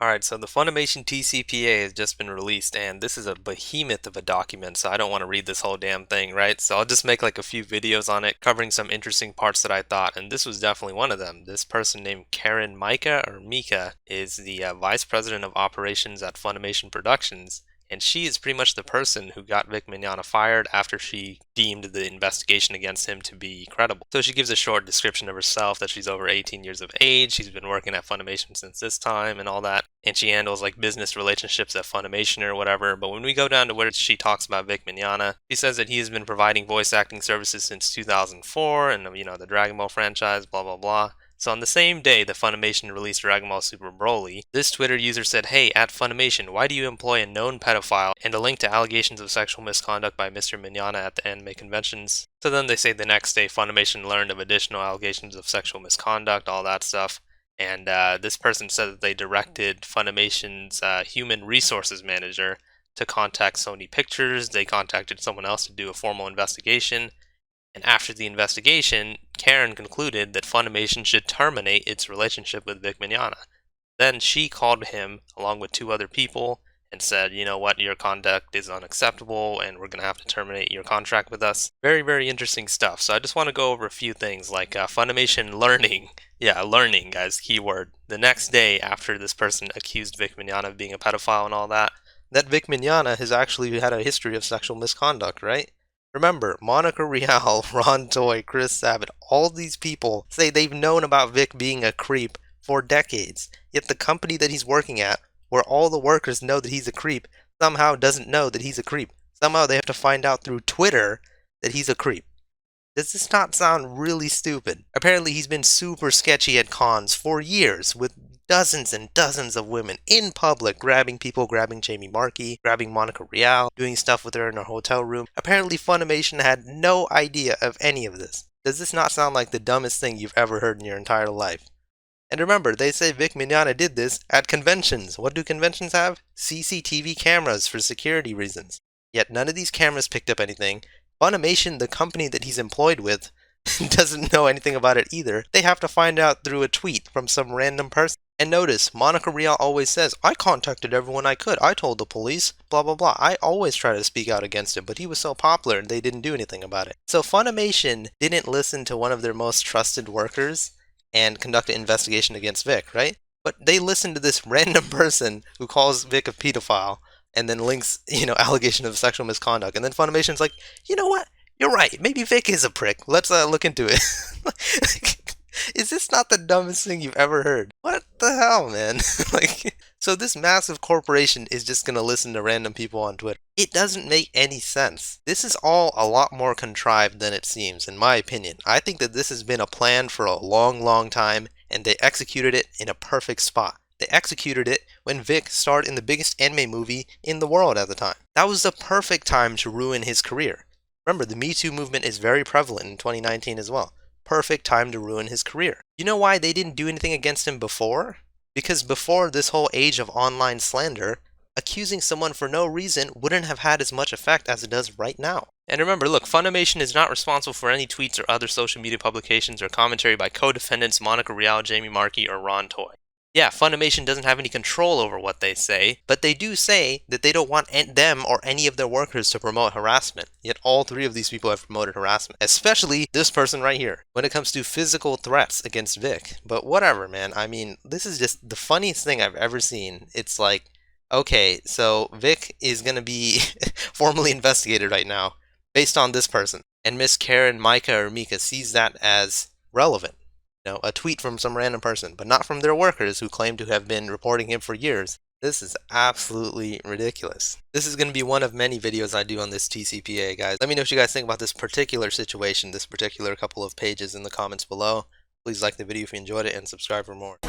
Alright, so the Funimation TCPA has just been released, and this is a behemoth of a document, so I don't want to read this whole damn thing, right? So I'll just make like a few videos on it, covering some interesting parts that I thought, and this was definitely one of them. This person named Karen Mika, or Mika, is the Vice President of Operations at Funimation Productions, and she is pretty much the person who got Vic Mignogna fired after she deemed the investigation against him to be credible. So she gives a short description of herself, that she's over 18 years of age, she's been working at Funimation since this time and all that, and she handles like business relationships at Funimation or whatever. But when we go down to where she talks about Vic Mignogna, she says that he has been providing voice acting services since 2004 and the Dragon Ball franchise, blah blah blah. So on the same day that Funimation released Dragon Ball Super Broly, this Twitter user said, "Hey, at Funimation, why do you employ a known pedophile?" and a link to allegations of sexual misconduct by Mr. Mignogna at the anime conventions. So then they say the next day Funimation learned of additional allegations of sexual misconduct, all that stuff. And this person said that they directed Funimation's human resources manager to contact Sony Pictures. They contacted someone else to do a formal investigation. And after the investigation, Karen concluded that Funimation should terminate its relationship with Vic Mignogna. Then she called him, along with two other people, and said, you know what, your conduct is unacceptable and we're going to have to terminate your contract with us. Very, very interesting stuff. So I just want to go over a few things like Funimation learning. Yeah, learning, guys, keyword. The next day after this person accused Vic Mignogna of being a pedophile and all that, Vic Mignogna has actually had a history of sexual misconduct, right? Remember, Monica RIal, Ron Toye, Chris Sabat, all these people say they've known about Vic being a creep for decades. Yet the company that he's working at, where all the workers know that he's a creep, somehow doesn't know that he's a creep. Somehow they have to find out through Twitter that he's a creep. Does this not sound really stupid? Apparently he's been super sketchy at cons for years with dozens and dozens of women in public, grabbing people, grabbing Marchi, grabbing Monica RIal, doing stuff with her in her hotel room. Apparently Funimation had no idea of any of this. Does this not sound like the dumbest thing you've ever heard in your entire life? And remember, they say Vic Mignogna did this at conventions. What do conventions have? CCTV cameras for security reasons. Yet none of these cameras picked up anything. Funimation, the company that he's employed with, doesn't know anything about it either. They have to find out through a tweet from some random person. And notice, Monica RIal always says, I contacted everyone I could. I told the police, blah blah blah. I always try to speak out against him, but he was so popular and they didn't do anything about it. So Funimation didn't listen to one of their most trusted workers and conduct an investigation against Vic, right? But they listened to this random person who calls Vic a pedophile and then links, allegation of sexual misconduct. And then Funimation's like, you know what? You're right. Maybe Vic is a prick. Let's look into it. Is this not the dumbest thing you've ever heard? What the hell, man? So this massive corporation is just gonna listen to random people on Twitter. It doesn't make any sense. This is all a lot more contrived than it seems, in my opinion. I think that this has been a plan for a long, long time, and they executed it in a perfect spot. They executed it when Vic starred in the biggest anime movie in the world at the time. That was the perfect time to ruin his career. Remember, the Me Too movement is very prevalent in 2019 as well. Perfect time to ruin his career. You know why they didn't do anything against him before? Because before this whole age of online slander, accusing someone for no reason wouldn't have had as much effect as it does right now. And remember, look, Funimation is not responsible for any tweets or other social media publications or commentary by co-defendants Monica RIal, Marchi, or Ron Toye. Yeah, Funimation doesn't have any control over what they say, but they do say that they don't want them or any of their workers to promote harassment. Yet all three of these people have promoted harassment, especially this person right here, when it comes to physical threats against Vic. But whatever, man. I mean, this is just the funniest thing I've ever seen. It's like, okay, so Vic is going to be formally investigated right now based on this person. And Miss Karen Mika or Mika sees that as relevant. A tweet from some random person, but not from their workers who claim to have been reporting him for years. This is absolutely ridiculous. This is going to be one of many videos I do on this TCPA, guys. Let me know what you guys think about this particular situation, this particular couple of pages in the comments below. Please like the video if you enjoyed it and subscribe for more.